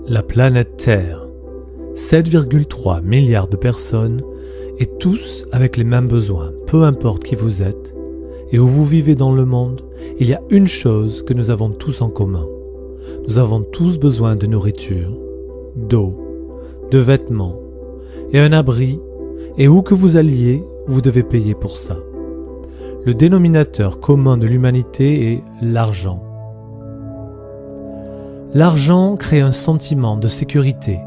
La planète Terre, 7,3 milliards de personnes, et tous avec les mêmes besoins, peu importe qui vous êtes, et où vous vivez dans le monde, il y a une chose que nous avons tous en commun. Nous avons tous besoin de nourriture, d'eau, de vêtements, et un abri, et où que vous alliez, vous devez payer pour ça. Le dénominateur commun de l'humanité est l'argent. L'argent crée un sentiment de sécurité.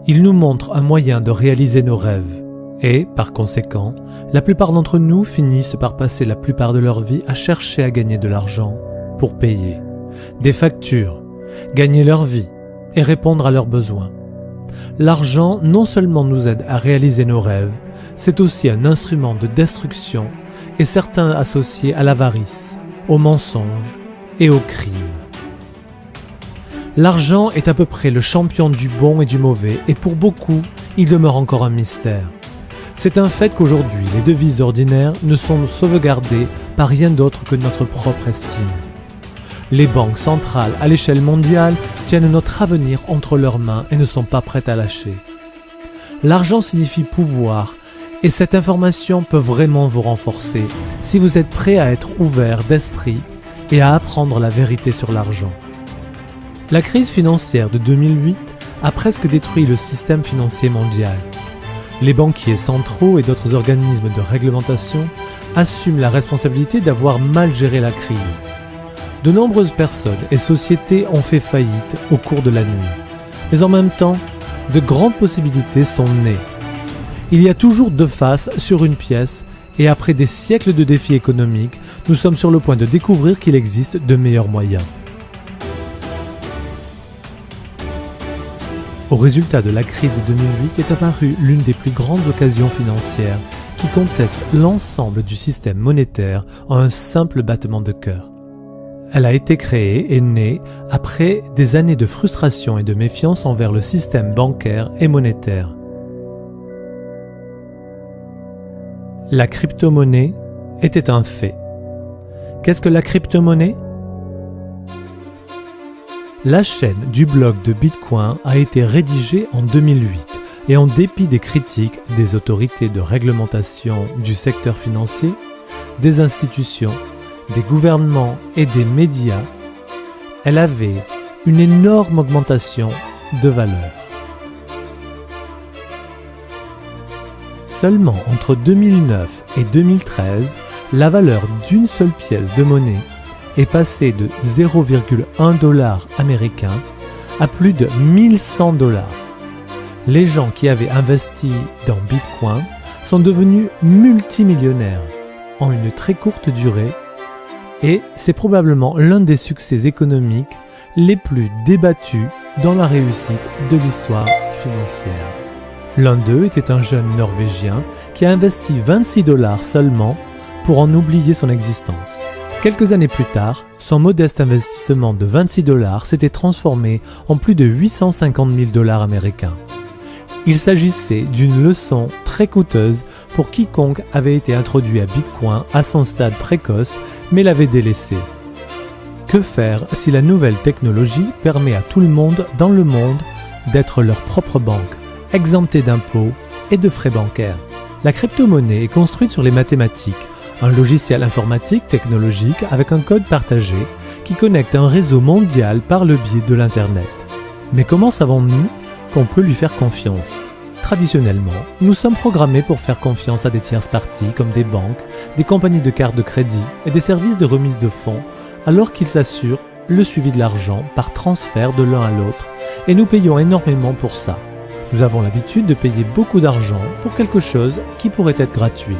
Il nous montre un moyen de réaliser nos rêves. Et, par conséquent, la plupart d'entre nous finissent par passer la plupart de leur vie à chercher à gagner de l'argent pour payer des factures, gagner leur vie et répondre à leurs besoins. L'argent non seulement nous aide à réaliser nos rêves, c'est aussi un instrument de destruction et certains associés à l'avarice, au mensonge et au crime. L'argent est à peu près le champion du bon et du mauvais, et pour beaucoup, il demeure encore un mystère. C'est un fait qu'aujourd'hui, les devises ordinaires ne sont sauvegardées par rien d'autre que notre propre estime. Les banques centrales à l'échelle mondiale tiennent notre avenir entre leurs mains et ne sont pas prêtes à lâcher. L'argent signifie pouvoir, et cette information peut vraiment vous renforcer si vous êtes prêt à être ouvert d'esprit et à apprendre la vérité sur l'argent. La crise financière de 2008 a presque détruit le système financier mondial. Les banquiers centraux et d'autres organismes de réglementation assument la responsabilité d'avoir mal géré la crise. De nombreuses personnes et sociétés ont fait faillite au cours de la nuit. Mais en même temps, de grandes possibilités sont nées. Il y a toujours deux faces sur une pièce, et après des siècles de défis économiques, nous sommes sur le point de découvrir qu'il existe de meilleurs moyens. Au résultat de la crise de 2008 est apparue l'une des plus grandes occasions financières qui conteste l'ensemble du système monétaire en un simple battement de cœur. Elle a été créée et née après des années de frustration et de méfiance envers le système bancaire et monétaire. La crypto-monnaie était un fait. Qu'est-ce que la crypto-monnaie ? La chaîne du blog de Bitcoin a été rédigée en 2008 et en dépit des critiques des autorités de réglementation du secteur financier, des institutions, des gouvernements et des médias, elle avait une énorme augmentation de valeur. Seulement entre 2009 et 2013, la valeur d'une seule pièce de monnaie est passée de 0,1 $ américain à plus de 1100 $. Les gens qui avaient investi dans Bitcoin sont devenus multimillionnaires en une très courte durée, et c'est probablement l'un des succès économiques les plus débattus dans la réussite de l'histoire financière. L'un d'eux était un jeune Norvégien qui a investi 26 $ seulement pour en oublier son existence. Quelques années plus tard, son modeste investissement de 26 $ s'était transformé en plus de 850 000 $ américains. Il s'agissait d'une leçon très coûteuse pour quiconque avait été introduit à Bitcoin à son stade précoce mais l'avait délaissé. Que faire si la nouvelle technologie permet à tout le monde dans le monde d'être leur propre banque, exemptée d'impôts et de frais bancaires? La crypto-monnaie est construite sur les mathématiques, un logiciel informatique technologique avec un code partagé qui connecte un réseau mondial par le biais de l'Internet. Mais comment savons-nous qu'on peut lui faire confiance? Traditionnellement, nous sommes programmés pour faire confiance à des tierces parties comme des banques, des compagnies de cartes de crédit et des services de remise de fonds, alors qu'ils assurent le suivi de l'argent par transfert de l'un à l'autre, et nous payons énormément pour ça. Nous avons l'habitude de payer beaucoup d'argent pour quelque chose qui pourrait être gratuit.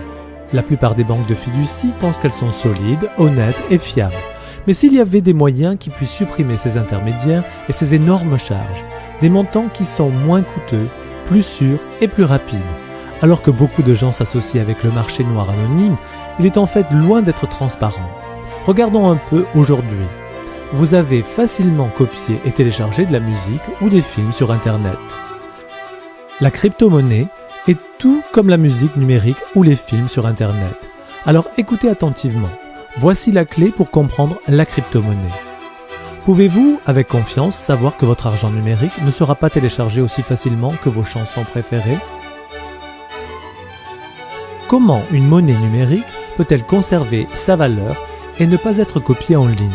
La plupart des banques de fiducie pensent qu'elles sont solides, honnêtes et fiables. Mais s'il y avait des moyens qui puissent supprimer ces intermédiaires et ces énormes charges, des montants qui sont moins coûteux, plus sûrs et plus rapides, alors que beaucoup de gens s'associent avec le marché noir anonyme, il est en fait loin d'être transparent. Regardons un peu aujourd'hui. Vous avez facilement copié et téléchargé de la musique ou des films sur Internet. La crypto-monnaie est tout comme la musique numérique ou les films sur Internet. Alors écoutez attentivement. Voici la clé pour comprendre la crypto-monnaie. Pouvez-vous, avec confiance, savoir que votre argent numérique ne sera pas téléchargé aussi facilement que vos chansons préférées? Comment une monnaie numérique peut-elle conserver sa valeur et ne pas être copiée en ligne?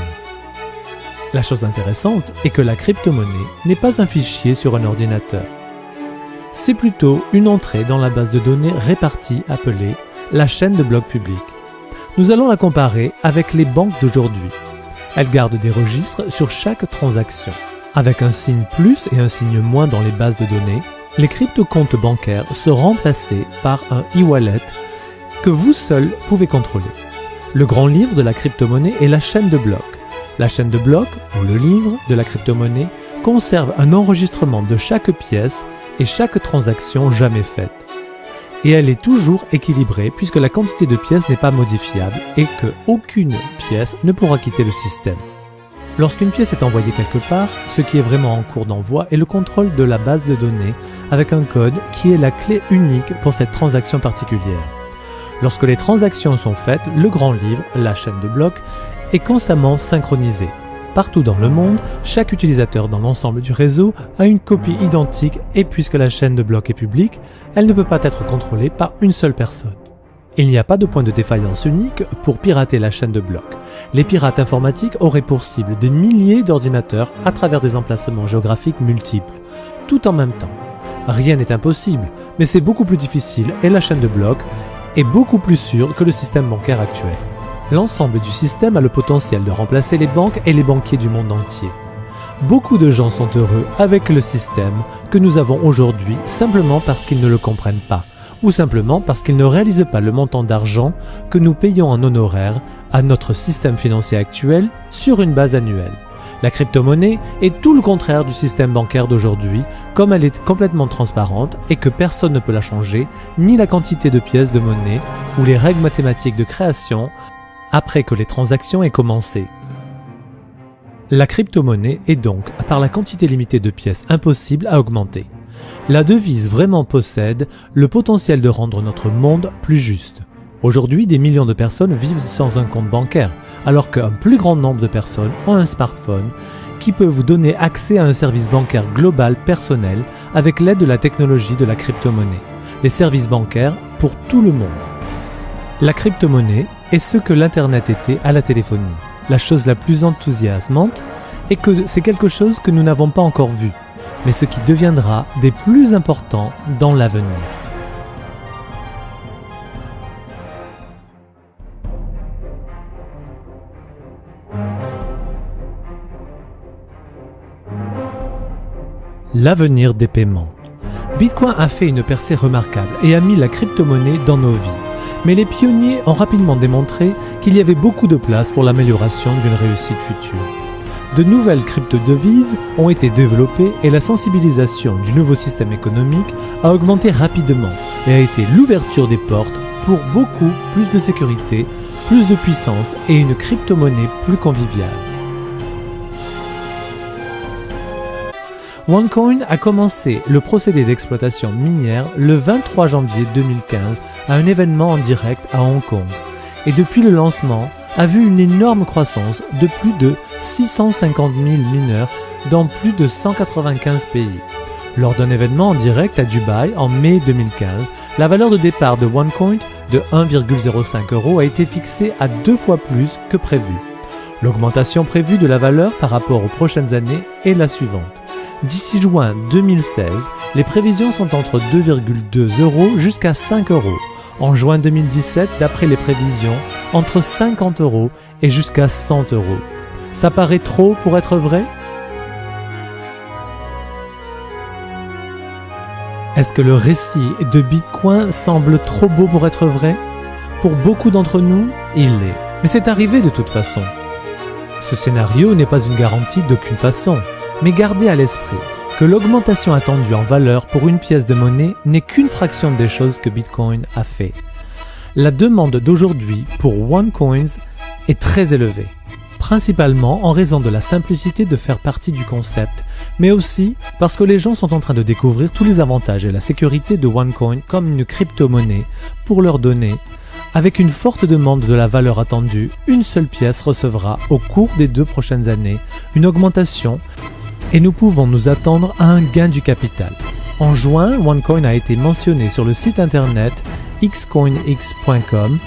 La chose intéressante est que la crypto-monnaie n'est pas un fichier sur un ordinateur. C'est plutôt une entrée dans la base de données répartie appelée la chaîne de blocs publics. Nous allons la comparer avec les banques d'aujourd'hui. Elles gardent des registres sur chaque transaction. Avec un signe plus et un signe moins dans les bases de données, les crypto-comptes bancaires sont remplacés par un e-wallet que vous seul pouvez contrôler. Le grand livre de la crypto-monnaie est la chaîne de blocs. La chaîne de blocs, ou le livre de la crypto-monnaie, conserve un enregistrement de chaque pièce et chaque transaction jamais faite. Et elle est toujours équilibrée puisque la quantité de pièces n'est pas modifiable et qu'aucune pièce ne pourra quitter le système. Lorsqu'une pièce est envoyée quelque part, ce qui est vraiment en cours d'envoi est le contrôle de la base de données avec un code qui est la clé unique pour cette transaction particulière. Lorsque les transactions sont faites, le grand livre, la chaîne de blocs, est constamment synchronisé. Partout dans le monde, chaque utilisateur dans l'ensemble du réseau a une copie identique et puisque la chaîne de blocs est publique, elle ne peut pas être contrôlée par une seule personne. Il n'y a pas de point de défaillance unique pour pirater la chaîne de blocs. Les pirates informatiques auraient pour cible des milliers d'ordinateurs à travers des emplacements géographiques multiples, tout en même temps. Rien n'est impossible, mais c'est beaucoup plus difficile et la chaîne de blocs est beaucoup plus sûre que le système bancaire actuel. L'ensemble du système a le potentiel de remplacer les banques et les banquiers du monde entier. Beaucoup de gens sont heureux avec le système que nous avons aujourd'hui simplement parce qu'ils ne le comprennent pas, ou simplement parce qu'ils ne réalisent pas le montant d'argent que nous payons en honoraires à notre système financier actuel sur une base annuelle. La crypto-monnaie est tout le contraire du système bancaire d'aujourd'hui, comme elle est complètement transparente et que personne ne peut la changer, ni la quantité de pièces de monnaie ou les règles mathématiques de création après que les transactions aient commencé. La crypto-monnaie est donc, par la quantité limitée de pièces, impossible à augmenter. La devise vraiment possède le potentiel de rendre notre monde plus juste. Aujourd'hui, des millions de personnes vivent sans un compte bancaire, alors qu'un plus grand nombre de personnes ont un smartphone qui peut vous donner accès à un service bancaire global personnel avec l'aide de la technologie de la crypto-monnaie. Les services bancaires pour tout le monde. La crypto-monnaie est ce que l'Internet était à la téléphonie. La chose la plus enthousiasmante est que c'est quelque chose que nous n'avons pas encore vu, mais ce qui deviendra des plus importants dans l'avenir. L'avenir des paiements. Bitcoin a fait une percée remarquable et a mis la crypto-monnaie dans nos vies. Mais les pionniers ont rapidement démontré qu'il y avait beaucoup de place pour l'amélioration d'une réussite future. De nouvelles crypto-devises ont été développées et la sensibilisation du nouveau système économique a augmenté rapidement et a été l'ouverture des portes pour beaucoup plus de sécurité, plus de puissance et une crypto-monnaie plus conviviale. OneCoin a commencé le procédé d'exploitation minière le 23 janvier 2015 à un événement en direct à Hong Kong et depuis le lancement a vu une énorme croissance de plus de 650 000 mineurs dans plus de 195 pays. Lors d'un événement en direct à Dubaï en mai 2015, la valeur de départ de OneCoin de 1,05 € a été fixée à 2 fois plus que prévu. L'augmentation prévue de la valeur par rapport aux prochaines années est la suivante. D'ici juin 2016, les prévisions sont entre 2,2 € jusqu'à 5 €. En juin 2017, d'après les prévisions, entre 50 € et jusqu'à 100 €. Ça paraît trop pour être vrai? Est-ce que le récit de Bitcoin semble trop beau pour être vrai? Pour beaucoup d'entre nous, il l'est. Mais c'est arrivé de toute façon. Ce scénario n'est pas une garantie d'aucune façon. Mais gardez à l'esprit que l'augmentation attendue en valeur pour une pièce de monnaie n'est qu'une fraction des choses que Bitcoin a fait. La demande d'aujourd'hui pour OneCoin est très élevée, principalement en raison de la simplicité de faire partie du concept, mais aussi parce que les gens sont en train de découvrir tous les avantages et la sécurité de OneCoin comme une crypto-monnaie pour leur donner Avec une forte demande de la valeur attendue, une seule pièce recevra au cours des 2 prochaines années une augmentation et nous pouvons nous attendre à un gain du capital. En juin, OneCoin a été mentionné sur le site internet xcoinx.com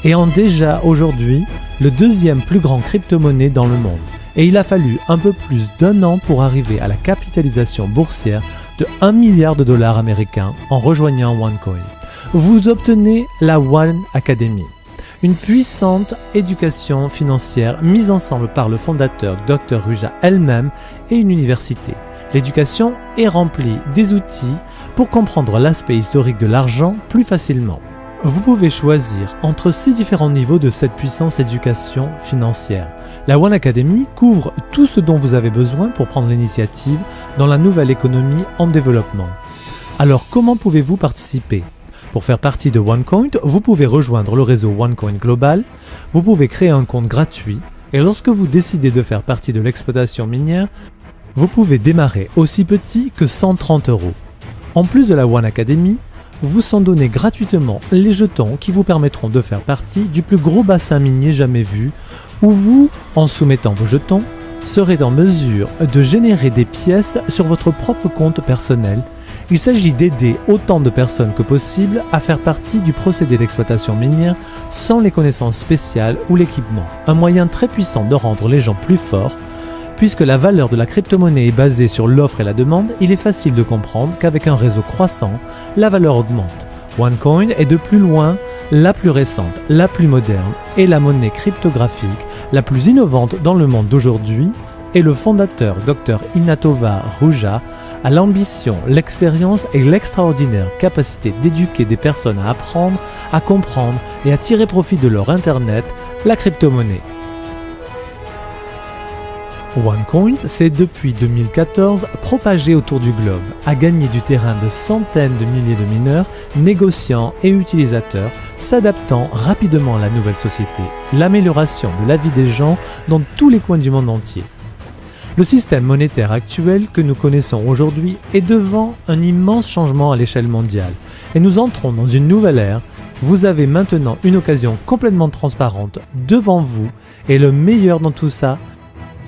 et est déjà aujourd'hui le 2e plus grand crypto-monnaie dans le monde. Et il a fallu un peu plus d'1 an pour arriver à la capitalisation boursière de 1 milliard de dollars américains en rejoignant OneCoin. Vous obtenez la One Academy, une puissante éducation financière mise ensemble par le fondateur Dr Ruja elle-même et une université. L'éducation est remplie des outils pour comprendre l'aspect historique de l'argent plus facilement. Vous pouvez choisir entre 6 différents niveaux de cette puissance éducation financière. La One Academy couvre tout ce dont vous avez besoin pour prendre l'initiative dans la nouvelle économie en développement. Alors comment pouvez-vous participer ? Pour faire partie de OneCoin, vous pouvez rejoindre le réseau OneCoin Global, vous pouvez créer un compte gratuit et lorsque vous décidez de faire partie de l'exploitation minière, vous pouvez démarrer aussi petit que 130 €. En plus de la One Academy, vous sont donnés gratuitement les jetons qui vous permettront de faire partie du plus gros bassin minier jamais vu, où vous, en soumettant vos jetons, serez en mesure de générer des pièces sur votre propre compte personnel. Il s'agit d'aider autant de personnes que possible à faire partie du procédé d'exploitation minière sans les connaissances spéciales ou l'équipement. Un moyen très puissant de rendre les gens plus forts. Puisque la valeur de la crypto-monnaie est basée sur l'offre et la demande, il est facile de comprendre qu'avec un réseau croissant, la valeur augmente. OneCoin est de plus loin la plus récente, la plus moderne et la monnaie cryptographique la plus innovante dans le monde d'aujourd'hui, et le fondateur Dr Inatova Ruja a l'ambition, l'expérience et l'extraordinaire capacité d'éduquer des personnes à apprendre, à comprendre et à tirer profit de leur Internet, la crypto-monnaie. OneCoin s'est depuis 2014 propagé autour du globe, a gagné du terrain de centaines de milliers de mineurs, négociants et utilisateurs, s'adaptant rapidement à la nouvelle société, l'amélioration de la vie des gens dans tous les coins du monde entier. Le système monétaire actuel que nous connaissons aujourd'hui est devant un immense changement à l'échelle mondiale et nous entrons dans une nouvelle ère. Vous avez maintenant une occasion complètement transparente devant vous et le meilleur dans tout ça,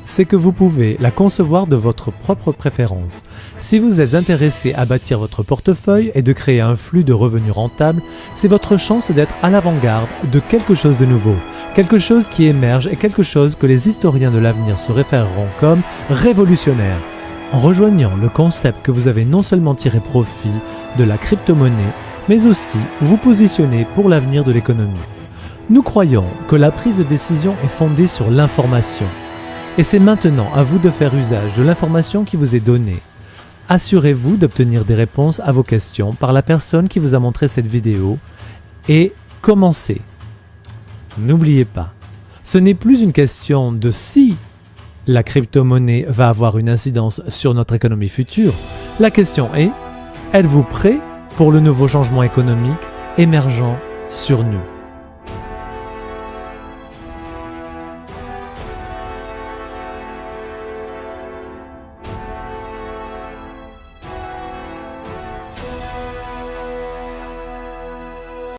c'est que vous pouvez la concevoir de votre propre préférence. Si vous êtes intéressé à bâtir votre portefeuille et de créer un flux de revenus rentable, c'est votre chance d'être à l'avant-garde de quelque chose de nouveau, quelque chose qui émerge et quelque chose que les historiens de l'avenir se référeront comme révolutionnaire. En rejoignant le concept que vous avez non seulement tiré profit de la crypto-monnaie, mais aussi vous positionner pour l'avenir de l'économie. Nous croyons que la prise de décision est fondée sur l'information. Et c'est maintenant à vous de faire usage de l'information qui vous est donnée. Assurez-vous d'obtenir des réponses à vos questions par la personne qui vous a montré cette vidéo et commencez. N'oubliez pas, ce n'est plus une question de si la crypto-monnaie va avoir une incidence sur notre économie future. La question est, êtes-vous prêt pour le nouveau changement économique émergent sur nous ?